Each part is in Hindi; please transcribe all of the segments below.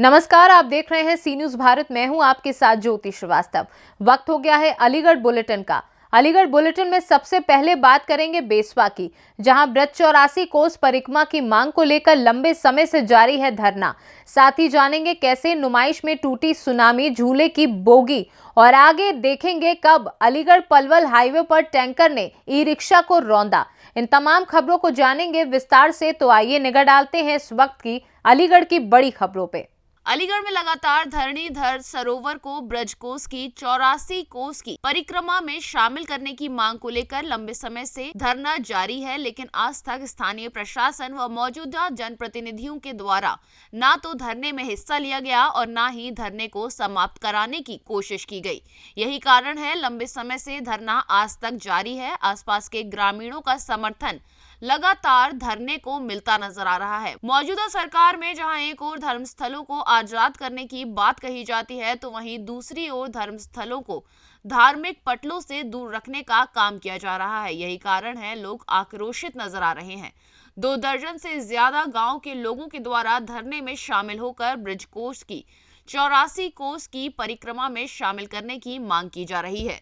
नमस्कार, आप देख रहे हैं सी न्यूज भारत। मैं हूं आपके साथ ज्योति श्रीवास्तव। वक्त हो गया है अलीगढ़ बुलेटिन का। अलीगढ़ बुलेटिन में सबसे पहले बात करेंगे बेसवा की, जहां ब्रज 84 कोस परिक्रमा की मांग को लेकर लंबे समय से जारी है धरना। साथ ही जानेंगे कैसे नुमाइश में टूटी सुनामी झूले की बोगी, और आगे देखेंगे कब अलीगढ़ पलवल हाईवे पर टैंकर ने ई रिक्शा को रौंदा। इन तमाम खबरों को जानेंगे विस्तार से, तो आइए निगाह डालते हैं इस वक्त की अलीगढ़ की बड़ी खबरों पे। अलीगढ़ में लगातार धरणीधर सरोवर को ब्रज कोस की 84 कोस की परिक्रमा में शामिल करने की मांग को लेकर लंबे समय से धरना जारी है, लेकिन आज तक स्थानीय प्रशासन व मौजूदा जनप्रतिनिधियों के द्वारा ना तो धरने में हिस्सा लिया गया और ना ही धरने को समाप्त कराने की कोशिश की गई। यही कारण है लंबे समय से धरना आज तक जारी है। आसपास के ग्रामीणों का समर्थन लगातार धरने को मिलता नजर आ रहा है। मौजूदा सरकार में जहां एक ओर धर्मस्थलों को आजाद करने की बात कही जाती है, तो वहीं दूसरी ओर धर्मस्थलों को धार्मिक पटलों से दूर रखने का काम किया जा रहा है। यही कारण है लोग आक्रोशित नजर आ रहे हैं। 2 दर्जन से ज्यादा गांव के लोगों के द्वारा धरने में शामिल होकर ब्रज कोस की 84 कोस की परिक्रमा में शामिल करने की मांग की जा रही है।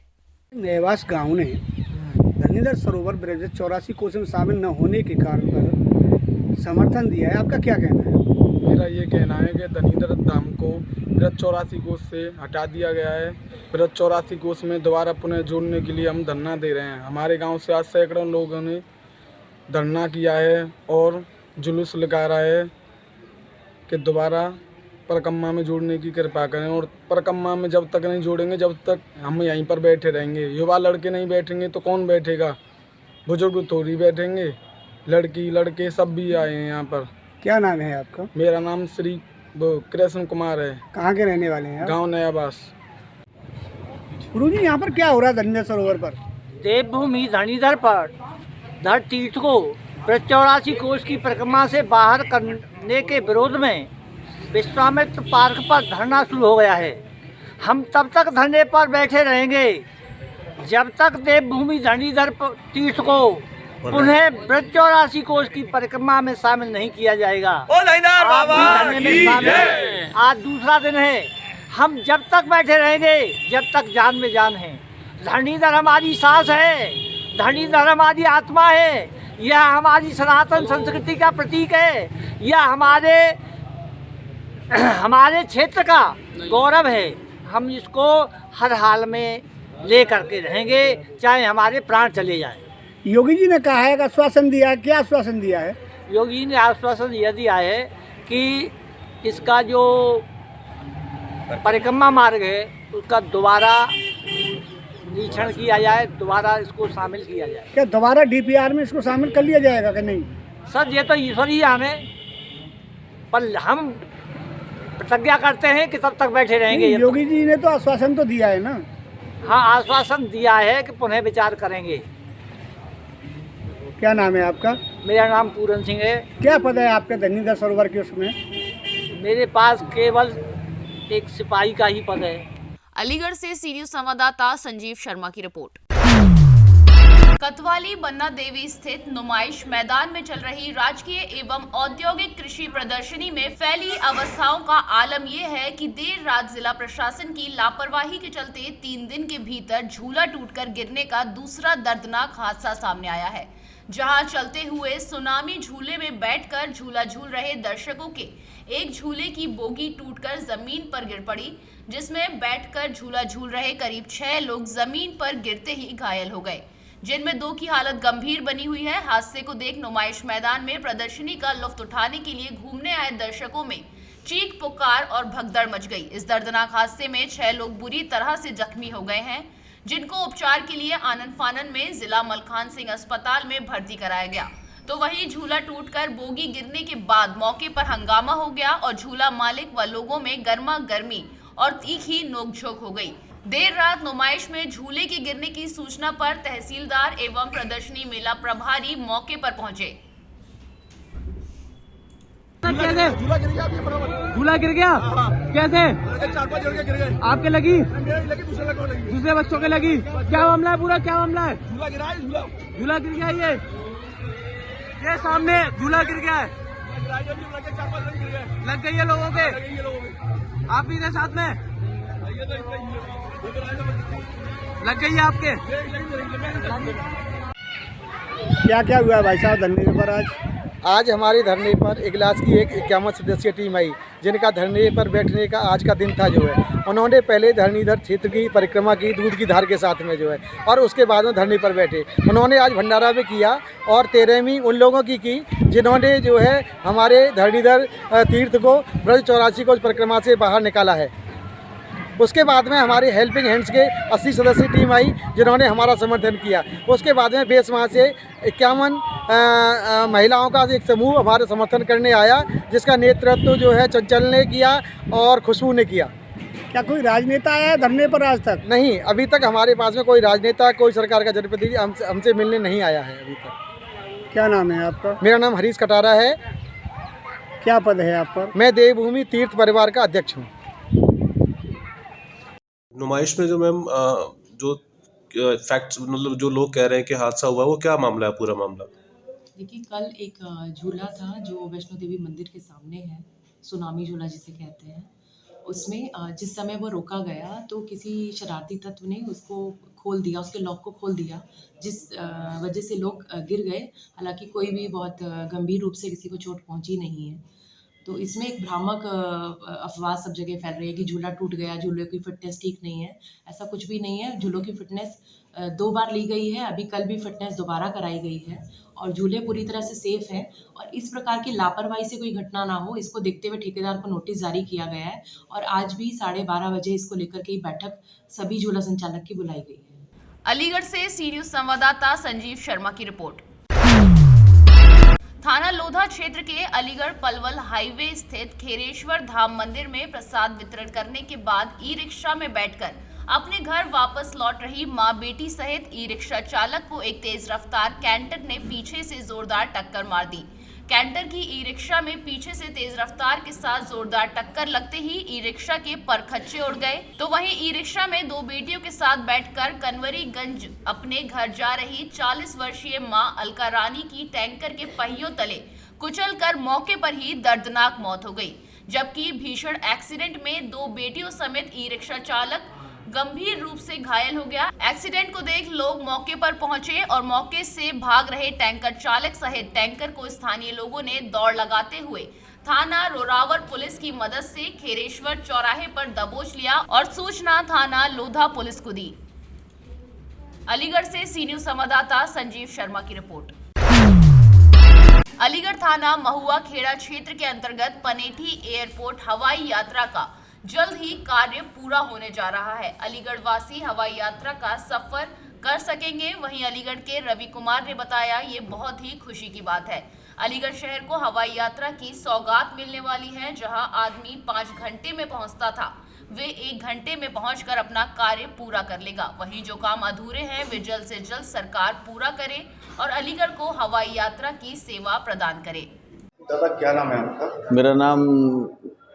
नेवास गांव ने धरणीधर सरोवर ब्रिज 84 कोस में शामिल न होने के कारण पर समर्थन दिया है। आपका क्या कहना है? मेरा ये कहना है कि धरणीधर धाम को ब्रज 84 कोस से हटा दिया गया है। ब्रज 84 कोस में दोबारा पुनः जोड़ने के लिए हम धरना दे रहे हैं। हमारे गांव से आज सैकड़ों लोगों ने धरना किया है और जुलूस लगा रहा है कि दोबारा परिक्रमा में जोड़ने की कृपा करें, और परिक्रमा में जब तक नहीं जोड़ेंगे जब तक हम यहीं पर बैठे रहेंगे। युवा लड़के नहीं बैठेंगे तो कौन बैठेगा? बुजुर्ग थोड़ी बैठेंगे, लड़की लड़के सब भी आए हैं यहाँ पर। क्या नाम है आपका? मेरा नाम श्री कृष्ण कुमार है। कहाँ के रहने वाले हैं? गांव नयाबास। गुरुजी, यहाँ पर क्या हो रहा है धरणीधर सरोवर पर? देवभूमि धरणीधर पर धर तीर्थ को ब्रज 84 कोस की परिक्रमा से बाहर करने के विरोध में विश्वामित्र पार्क पर धरना शुरू हो गया है। हम तब तक धरने पर बैठे रहेंगे जब तक देवभूमि धरणीधर तीर्थ को पुनः ब्रज 84 कोस की परिक्रमा में शामिल नहीं किया जाएगा। आप भी धरने में शामिल हैं। आज दूसरा दिन है। हम जब तक बैठे रहेंगे जब तक जान में जान है। धरणीधर हमारी सांस है, धरणीधर हमारी आत्मा है, यह हमारी सनातन संस्कृति का प्रतीक है, यह हमारे क्षेत्र का गौरव है। हम इसको हर हाल में ले करके रहेंगे, चाहे हमारे प्राण चले जाएं। योगी जी ने कहा है कि आश्वासन दिया है। क्या आश्वासन दिया है? योगी जी ने आश्वासन यह दिया है कि इसका जो परिक्रमा मार्ग है उसका दोबारा निरीक्षण किया जाए, दोबारा इसको शामिल किया जाए। क्या दोबारा DPR में इसको शामिल कर लिया जाएगा कि नहीं? सर, ये तो ईश्वर ही जाने, पर हम प्रतिज्ञा करते हैं कि तब तक बैठे रहेंगे। योगी जी ने तो आश्वासन तो दिया है ना? हाँ, आश्वासन दिया है कि पुनः विचार करेंगे। क्या नाम है आपका? मेरा नाम पूरन सिंह है। क्या पद है आपके धरणीधर सरोवर के उसमें? मेरे पास केवल एक सिपाही का ही पद है। अलीगढ़ से सी न्यूज संवाददाता संजीव शर्मा की रिपोर्ट। कतवाली बन्ना देवी स्थित नुमाइश मैदान में चल रही राजकीय एवं औद्योगिक कृषि प्रदर्शनी में फैली अवस्थाओं का आलम यह है कि देर रात जिला प्रशासन की लापरवाही के चलते 3 दिन के भीतर झूला टूटकर गिरने का दूसरा दर्दनाक हादसा सामने आया है, जहां चलते हुए सुनामी झूले में बैठकर झूला झूल रहे दर्शकों के एक झूले की बोगी टूटकर जमीन पर गिर पड़ी, जिसमें बैठकर झूला झूल रहे करीब 6 लोग जमीन पर गिरते ही घायल हो गए, जिनमें 2 की हालत गंभीर बनी हुई है। हादसे को देख नुमाइश मैदान में प्रदर्शनी का लुत्फ उठाने के लिए घूमने आए दर्शकों में चीख पुकार और भगदड़ मच गई। इस दर्दनाक हादसे में 6 लोग बुरी तरह से जख्मी हो गए हैं, जिनको उपचार के लिए आनन फानन में जिला मलखान सिंह अस्पताल में भर्ती कराया गया। तो वहीं झूला टूटकर बोगी गिरने के बाद मौके पर हंगामा हो गया और झूला मालिक व लोगों में गर्मा गर्मी और तीखी नोकझोंक हो गई। देर रात नुमाइश में झूले के गिरने की सूचना पर तहसीलदार एवं प्रदर्शनी मेला प्रभारी मौके पर पहुंचे। कैसे झूला गिर गया? कैसे? 4-5 जन के गिर गए। आपके लगी? लगी, दूसरे बच्चों के लगी? क्या मामला है? पूरा क्या मामला है? झूला गिरा है। झूला गिर गया। ये सामने झूला गिर गया है। लग गई है लोगों के, आप भी थे साथ में, लग गई है आपके। क्या क्या हुआ है भाई साहब धरने पर आज? आज हमारे धरने पर इगलास की एक 51 सदस्यीय टीम आई, जिनका धरने पर बैठने का आज का दिन था जो है। उन्होंने पहले धरणीधर क्षेत्र की परिक्रमा की दूध की धार के साथ में जो है, और उसके बाद में धरने पर बैठे। उन्होंने आज भंडारा भी किया और 13वीं उन लोगों की जिन्होंने जो है हमारे धरणीधर तीर्थ को ब्रज 84 को परिक्रमा से बाहर निकाला है। उसके बाद में हमारे हेल्पिंग हैंड्स के 80 सदस्यीय टीम आई, जिन्होंने हमारा समर्थन किया। उसके बाद में बेसमा से 51 महिलाओं का एक समूह हमारे समर्थन करने आया, जिसका नेतृत्व जो है चंचल ने किया और खुशबू ने किया। क्या कोई राजनेता आया है धरने पर आज तक? नहीं, अभी तक हमारे पास में कोई राजनेता, कोई सरकार का जनप्रतिनिधि हमसे मिलने नहीं आया है अभी तक। क्या नाम है आपका? मेरा नाम हरीश कटारा है। क्या पद है आप पर? मैं देवभूमि तीर्थ परिवार का अध्यक्ष हूँ। नुमाइश में जो मैम जो फैक्ट्स मतलब जो लोग कह रहे हैं कि हादसा हुआ, वो क्या मामला है, पूरा मामला? देखिए, कल एक झूला था जो वैष्णो देवी मंदिर के सामने है, सुनामी झूला जिसे कहते हैं। उसमें जिस समय वो रोका गया तो किसी शरारती तत्व ने उसको खोल दिया, उसके लॉक को खोल दिया, जिस वजह से लोग गिर गए। हालांकि कोई भी बहुत गंभीर रूप से किसी को चोट पहुंची नहीं है। तो इसमें एक भ्रामक अफवाह सब जगह फैल रही है कि झूला टूट गया, झूले की फिटनेस ठीक नहीं है। ऐसा कुछ भी नहीं है। झूलों की फिटनेस 2 बार ली गई है, अभी कल भी फिटनेस दोबारा कराई गई है और झूले पूरी तरह से सेफ हैं। और इस प्रकार की लापरवाही से कोई घटना ना हो, इसको देखते हुए ठेकेदार को नोटिस जारी किया गया है और आज भी 12:30 बजे इसको लेकर के बैठक सभी झूला संचालक की बुलाई गई है। अलीगढ़ से सी न्यूज संवाददाता संजीव शर्मा की रिपोर्ट। थाना लोधा क्षेत्र के अलीगढ़ पलवल हाईवे स्थित खेरेश्वर धाम मंदिर में प्रसाद वितरण करने के बाद ई रिक्शा में बैठकर अपने घर वापस लौट रही मां बेटी सहित ई रिक्शा चालक को एक तेज रफ्तार कैंटर ने पीछे से जोरदार टक्कर मार दी। कैंटर की ई रिक्शा में पीछे से तेज रफ्तार के साथ जोरदार टक्कर लगते ही ई रिक्शा के परखच्चे उड़ गए। तो वहीं ई रिक्शा में 2 बेटियों के साथ बैठकर कनवरीगंज अपने घर जा रही 40 वर्षीय मां अलका रानी की टैंकर के पहियों तले कुचलकर मौके पर ही दर्दनाक मौत हो गई। जबकि भीषण एक्सीडेंट में 2 बेटियों समेत ई रिक्शा चालक गंभीर रूप से घायल हो गया। एक्सीडेंट को देख लोग मौके पर पहुंचे और मौके से भाग रहे टैंकर चालक सहित टैंकर को स्थानीय लोगों ने दौड़ लगाते हुए थाना रोरावर पुलिस की मदद से खेरेश्वर चौराहे पर दबोच लिया और सूचना थाना लोधा पुलिस को दी। अलीगढ़ से सी न्यूज संवाददाता संजीव शर्मा की रिपोर्ट। अलीगढ़ थाना महुआ खेड़ा क्षेत्र के अंतर्गत पनेठी एयरपोर्ट हवाई यात्रा का जल्द ही कार्य पूरा होने जा रहा है। अलीगढ़ वासी हवाई यात्रा का सफर कर सकेंगे। वहीं अलीगढ़ के रवि कुमार ने बताया ये बहुत ही खुशी की बात है। अलीगढ़ शहर को हवाई यात्रा की सौगात मिलने वाली है। जहां आदमी 5 घंटे में पहुंचता था, वे 1 घंटे में पहुंचकर अपना कार्य पूरा कर लेगा। वहीं जो काम अधूरे हैं वे जल्द से जल्द सरकार पूरा करे और अलीगढ़ को हवाई यात्रा की सेवा प्रदान करे। दादा, क्या नाम है आपका? मेरा नाम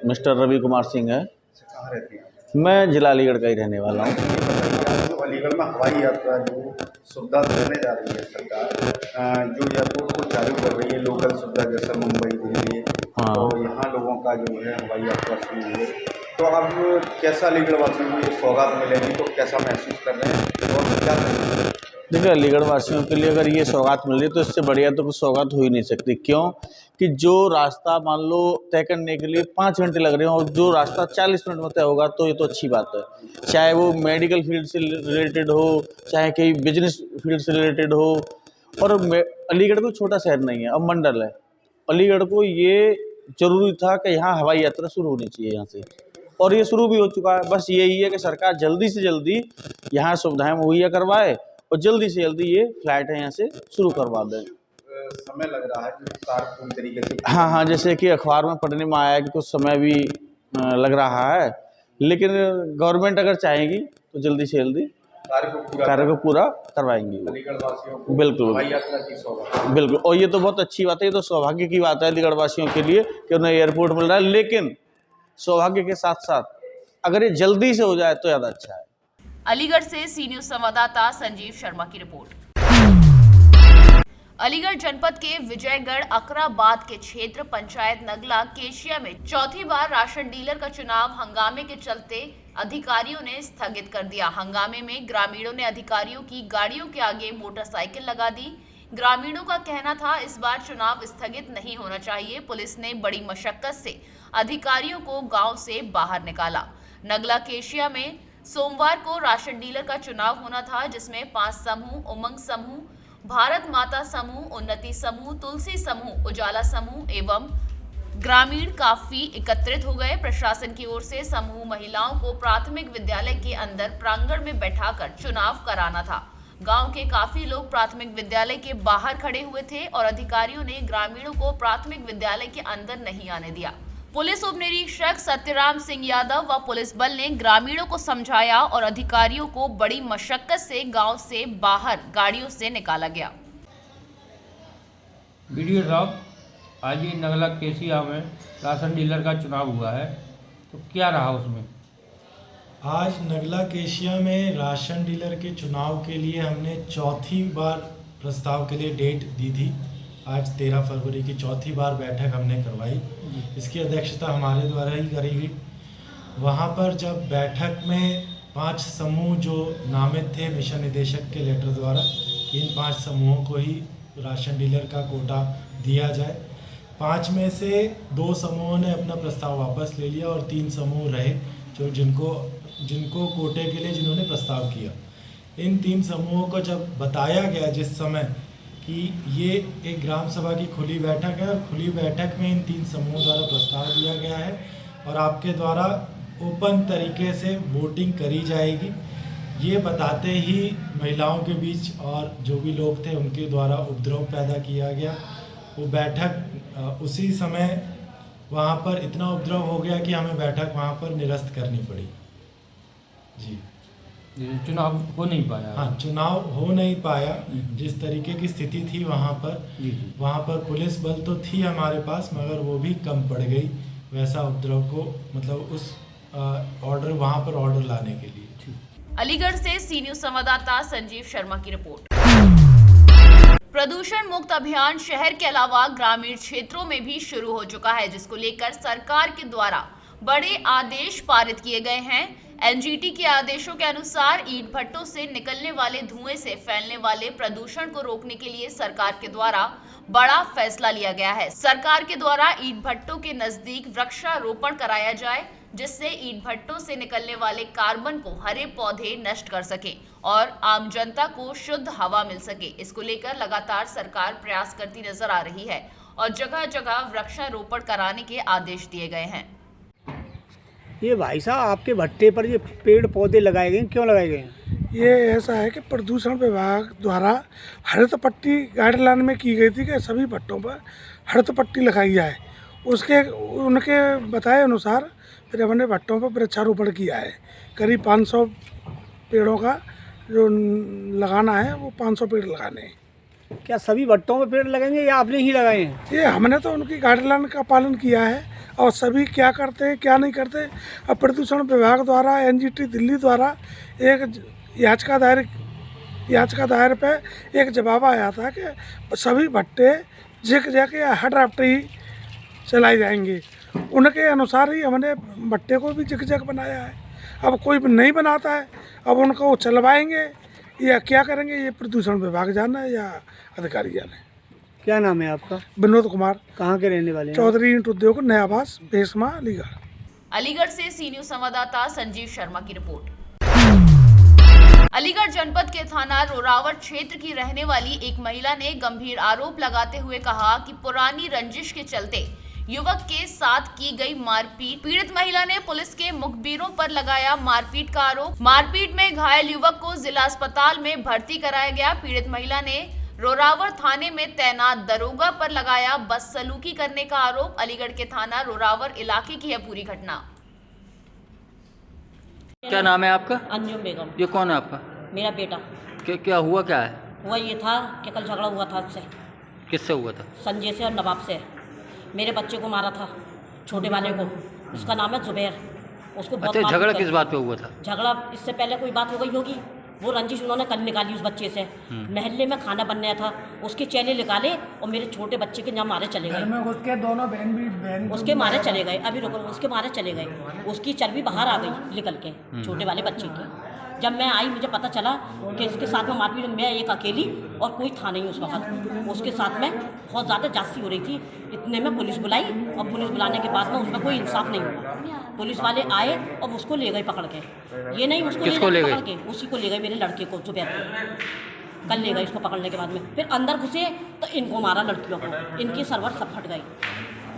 मिस्टर रवि कुमार सिंह है। कहाँ रहते हैं? मैं जिला अलीगढ़ का ही रहने वाला हूँ। जो अलीगढ़ में हवाई यात्रा जो सुविधा देने जा रही है सरकार, जो एयरपोर्ट को चालू कर रही है, लोकल सुविधा जैसे मुंबई दिल्ली, तो यहाँ लोगों का जो है हवाई यात्रा शुरू हुई है, तो अब कैसा अलीगढ़ वासियों को ये सौगात मिलेगी तो कैसा महसूस कर रहे हैं और क्या करेंगे? देखिए, अलीगढ़ वासियों के लिए अगर ये सौगात मिल रही है तो इससे बढ़िया तो कुछ सौगात हो ही नहीं सकती। क्यों कि जो रास्ता मान लो तय करने के लिए 5 घंटे लग रहे हो और जो रास्ता 40 मिनट में तय होगा तो ये तो अच्छी बात है। चाहे वो मेडिकल फील्ड से रिलेटेड हो, चाहे कहीं बिजनेस फील्ड से रिलेटेड हो। और अलीगढ़ कोई छोटा शहर नहीं है, अब मंडल है। अलीगढ़ को ये जरूरी था कि यहाँ हवाई यात्रा शुरू होनी चाहिए यहाँ से, और ये शुरू भी हो चुका है। बस यही है कि सरकार जल्दी से जल्दी यहाँ सुविधाएं मुहैया करवाए और जल्दी से जल्दी ये फ्लाइट है यहाँ से शुरू करवा दें। समय लग रहा है कि कार पूरी तरीके से, हाँ, जैसे कि अखबार में पढ़ने में आया कि कुछ समय भी लग रहा है, लेकिन गवर्नमेंट अगर चाहेगी तो जल्दी से जल्दी कार्य को पूरा करवाएंगी। अलीगढ़ वासियों को बिल्कुल हवाई यात्रा की सौगात, बिल्कुल। और ये तो बहुत अच्छी बात है, ये तो सौभाग्य की बात है अलीगढ़ वासियों के लिए कि उन्हें एयरपोर्ट मिल रहा है। लेकिन सौभाग्य के साथ साथ अगर ये जल्दी से हो जाए तो ज़्यादा अच्छा है। अलीगढ़ से सी न्यूज संवाददाता संजीव शर्मा की रिपोर्ट। अलीगढ़ जनपद के विजयगढ़ अकराबाद के क्षेत्र पंचायत नगला केशिया में चौथी बार राशन डीलर का चुनाव हंगामे के चलते अधिकारियों ने स्थगित कर दिया। हंगामे में ग्रामीणों ने अधिकारियों की गाड़ियों के आगे मोटरसाइकिल लगा दी। ग्रामीणों का कहना था इस बार चुनाव स्थगित नहीं होना चाहिए। पुलिस ने बड़ी मशक्कत से अधिकारियों को गांव से बाहर निकाला। नगला केशिया में सोमवार को राशन डीलर का चुनाव होना था, जिसमें 5 समूह उमंग समूह, भारत माता समूह, उन्नति समूह, तुलसी समूह, उजाला समूह एवं ग्रामीण काफी एकत्रित हो गए। प्रशासन की ओर से समूह महिलाओं को प्राथमिक विद्यालय के अंदर प्रांगण में बैठाकर चुनाव कराना था। गांव के काफी लोग प्राथमिक विद्यालय के बाहर खड़े हुए थे और अधिकारियों ने ग्रामीणों को प्राथमिक विद्यालय के अंदर नहीं आने दिया। पुलिस उप निरीक्षक सत्यराम सिंह यादव व पुलिस बल ने ग्रामीणों को समझाया और अधिकारियों को बड़ी मशक्कत से गांव से बाहर गाड़ियों से निकाला गया। वीडियो साहब, आज ये नगला केसिया में राशन डीलर का चुनाव हुआ है, तो क्या रहा उसमें? आज नगला केशिया में राशन डीलर के चुनाव के लिए हमने चौथी बार प्रस्ताव के लिए डेट दी थी। आज 13 फरवरी की चौथी बार बैठक हमने करवाई। इसकी अध्यक्षता हमारे द्वारा ही करी गई। वहाँ पर जब बैठक में 5 समूह जो नामित थे मिशन निदेशक के लेटर द्वारा, इन 5 समूहों को ही राशन डीलर का कोटा दिया जाए। 5 में से 2 समूहों ने अपना प्रस्ताव वापस ले लिया और 3 समूह रहे जो जिनको कोटे के लिए जिन्होंने प्रस्ताव किया। इन 3 समूहों को जब बताया गया जिस समय कि ये एक ग्राम सभा की खुली बैठक है और खुली बैठक में इन 3 समूहों द्वारा प्रस्ताव दिया गया है और आपके द्वारा ओपन तरीके से वोटिंग करी जाएगी, ये बताते ही महिलाओं के बीच और जो भी लोग थे उनके द्वारा उपद्रव पैदा किया गया। वो बैठक उसी समय वहाँ पर इतना उपद्रव हो गया कि हमें बैठक वहाँ पर निरस्त करनी पड़ी। जी, चुनाव हो नहीं पाया। हाँ, चुनाव हो नहीं पाया। जिस तरीके की स्थिति थी वहाँ पर पुलिस बल तो थी हमारे पास, मगर वो भी कम पड़ गई वैसा उपद्रव को, मतलब उस ऑर्डर वहाँ पर ऑर्डर लाने के लिए। अलीगढ़ से सी न्यूज संवाददाता संजीव शर्मा की रिपोर्ट। प्रदूषण मुक्त अभियान शहर के अलावा ग्रामीण क्षेत्रों में भी शुरू हो चुका है, जिसको लेकर सरकार के द्वारा बड़े आदेश पारित किए गए हैं। एनजीटी के आदेशों के अनुसार ईंट भट्टों से निकलने वाले धुएं से फैलने वाले प्रदूषण को रोकने के लिए सरकार के द्वारा बड़ा फैसला लिया गया है। सरकार के द्वारा ईंट भट्टों के नजदीक वृक्षारोपण कराया जाए, जिससे ईंट भट्टों से निकलने वाले कार्बन को हरे पौधे नष्ट कर सके और आम जनता को शुद्ध हवा मिल सके। इसको लेकर लगातार सरकार प्रयास करती नजर आ रही है और जगह जगह वृक्षारोपण कराने के आदेश दिए गए हैं। ये भाई साहब, आपके भट्टे पर ये पेड़ पौधे लगाए गए, क्यों लगाए गए हैं? ये ऐसा है कि प्रदूषण विभाग द्वारा हरित पट्टी गाइडलाइन में की गई थी कि सभी भट्टों पर हरित पट्टी लगाई जाए। उनके बताए अनुसार फिर हमने भट्टों पर वृक्षारोपण किया है। करीब 500 पेड़ों का जो लगाना है वो 500 पेड़ लगाने हैं। क्या सभी भट्टों में पेड़ लगेंगे या आपने ही लगाए हैं? ये हमने तो उनकी गाइडलाइन का पालन किया है और सभी क्या करते हैं क्या नहीं करते। अब प्रदूषण विभाग द्वारा एनजीटी दिल्ली द्वारा एक याचिका दायर पे एक जवाब आया था कि सभी भट्टे जिक जैक या हट राफ्ट ही चलाई जाएंगे। उनके अनुसार ही हमने भट्टे को भी जिक जैक बनाया है। अब कोई नहीं बनाता है, अब उनको चलवाएंगे या क्या करेंगे, ये प्रदूषण विभाग जाना है या अधिकारी जाने। क्या नाम है आपका? विनोद कुमार। कहाँ के रहने वाले हैं? चौधरी ईंट उद्योग नया आवास भेसमा अलीगढ़। अलीगढ़ से सी न्यूज संवाददाता संजीव शर्मा की रिपोर्ट। अलीगढ़ जनपद के थाना रोरावट क्षेत्र की रहने वाली एक महिला ने गंभीर आरोप लगाते हुए कहा कि पुरानी रंजिश के चलते युवक के साथ की गई मारपीट। पीड़ित महिला ने पुलिस के मुखबिरों पर लगाया मारपीट का आरोप। मारपीट में घायल युवक को जिला अस्पताल में भर्ती कराया गया। पीड़ित महिला ने रोरावट थाने में तैनात दरोगा पर लगाया बदसलूकी करने का आरोप। अलीगढ़ के थाना रोरावट इलाके की है पूरी घटना। क्या नाम है आपका? अंजुम बेगम। ये कौन है आपका? मेरा बेटा। क्या हुआ क्या है? हुआ ये था कि कल झगड़ा हुआ था उससे। किससे हुआ था? संजय से और नवाब से। मेरे बच्चे को मारा था, छोटे वाले को। उसका नाम है जुबैर। उसको बहुत अच्छा, झगड़ा किस बात पे हुआ था? झगड़ा इससे पहले कोई बात हो गई होगी, वो रंजिश उन्होंने कल निकाली उस बच्चे से। महल्ले में खाना बनने था, उसके चेले निकाले और मेरे छोटे बच्चे के यहाँ मारे चले गए। उसके दोनों बहन उसके मारे चले गए, अभी रुको, उसके मारे चले गए। उसकी चर्बी बाहर आ गई निकल के, छोटे वाले बच्चे की। जब मैं आई मुझे पता चला कि इसके साथ में मारपीट, मैं एक अकेली और कोई था नहीं उस वक्त। उसके साथ में बहुत ज़्यादा जास्ती हो रही थी। इतने में पुलिस बुलाई और पुलिस बुलाने के बाद में उसमें कोई इंसाफ नहीं हुआ। पुलिस वाले आए और उसको ले गए पकड़ के। ये नहीं उसको ले गए पकड़ के, उसी को ले गए, मेरे लड़के को जो बैठे कल ले गए। इसको पकड़ने के बाद में फिर अंदर घुसे तो इनको मारा, लड़कियों को। इनकी सरवर सब फट गई।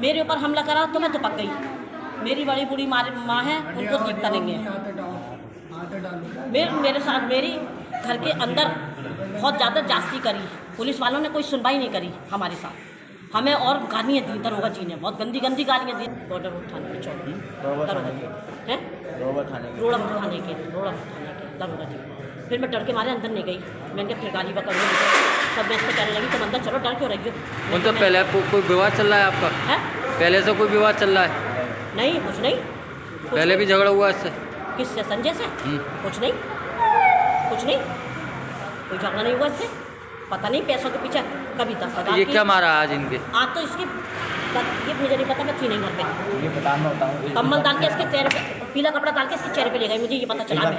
मेरे ऊपर हमला करा तो मैं दुपक गई। मेरी बड़ी बूढ़ी माँ है, उनको दिखता नहीं है। मेरे साथ मेरी घर के अंदर बहुत ज़्यादा जास्ती करी। पुलिस वालों ने कोई सुनवाई नहीं करी हमारे साथ। हमें और गालियाँ दी दरोगा जी ने, बहुत गंदी गंदी गालियाँ दी। बॉर्डर थाने के चौक दरोगा जी हैं, रोड़ा थाने के दरोगा जी। फिर मैं डर के मारे अंदर नहीं गई। मैंने फिर गाली पकड़ ली, सब मेरे से कहने लगी तुम अंदर चलो, डर क्यों रही हो? तो पहले कोई विवाद चल रहा है आपका? है पहले से कोई विवाद चल रहा है? नहीं, कुछ नहीं। पहले भी झगड़ा हुआ इससे? किससे? संजय से? कुछ नहीं, कोई झगड़ा नहीं हुआ इससे। पता नहीं पैसों के पीछे कभी 10,000। ये क्या मारा आज इनके? आज तो इसकी ये मुझे नहीं पता, मैं थी नहीं घर पे। ये बताऊँ कम्बल डाल के इसके चेहरे पे, पीला कपड़ा डाल के इसके चेहरे पे ले गए। मुझे ये पता चला,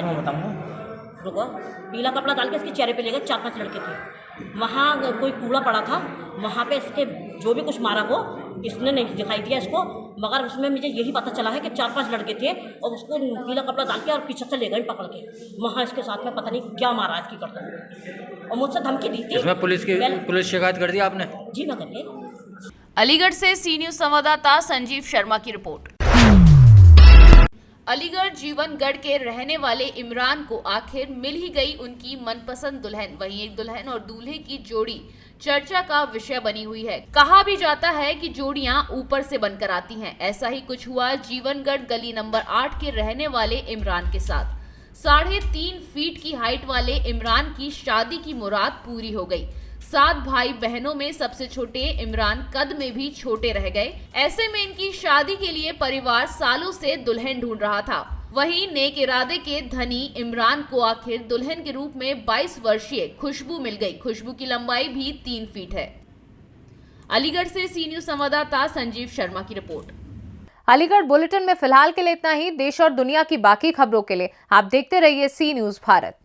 रुको, पीला कपड़ा डाल के इसके चेहरे पे ले गए। 4-5 लड़के थे वहाँ। कोई कूड़ा पड़ा था वहाँ पे, इसके जो भी कुछ मारा वो इसने नहीं दिखाई दिया इसको, मगर उसमें मुझे यही पता चला है कि 4-5 लड़के थे और उसको पीला कपड़ा डाल के और पीछे से ले गए पकड़ के। वहाँ इसके साथ में पता नहीं क्या मारा इसकी करता, और मुझसे धमकी दी थी। इसमें पुलिस शिकायत कर दी आपने? जी मैं कर ली। अलीगढ़ से सी न्यूज़ संवाददाता संजीव शर्मा की रिपोर्ट। अलीगढ़ जीवनगढ़ के रहने वाले इमरान को आखिर मिल ही गई उनकी मनपसंद दुल्हन। वहीं एक दुल्हन और दूल्हे की जोड़ी चर्चा का विषय बनी हुई है। कहा भी जाता है कि जोड़ियां ऊपर से बनकर आती हैं। ऐसा ही कुछ हुआ जीवनगढ़ गली नंबर 8 के रहने वाले इमरान के साथ। 3.5 फीट की हाइट वाले इमरान की शादी की मुराद पूरी हो गई। 7 भाई बहनों में सबसे छोटे इमरान कद में भी छोटे रह गए। ऐसे में इनकी शादी के लिए परिवार सालों से दुल्हन ढूंढ रहा था। वहीं नेक इरादे के धनी इमरान को आखिर दुल्हन के रूप में 22 वर्षीय खुशबू मिल गई। खुशबू की लंबाई भी 3 फीट है। अलीगढ़ से सी न्यूज़ संवाददाता संजीव शर्मा की रिपोर्ट। अलीगढ़ बुलेटिन में फिलहाल के लिए इतना ही। देश और दुनिया की बाकी खबरों के लिए आप देखते रहिए सी न्यूज़ भारत।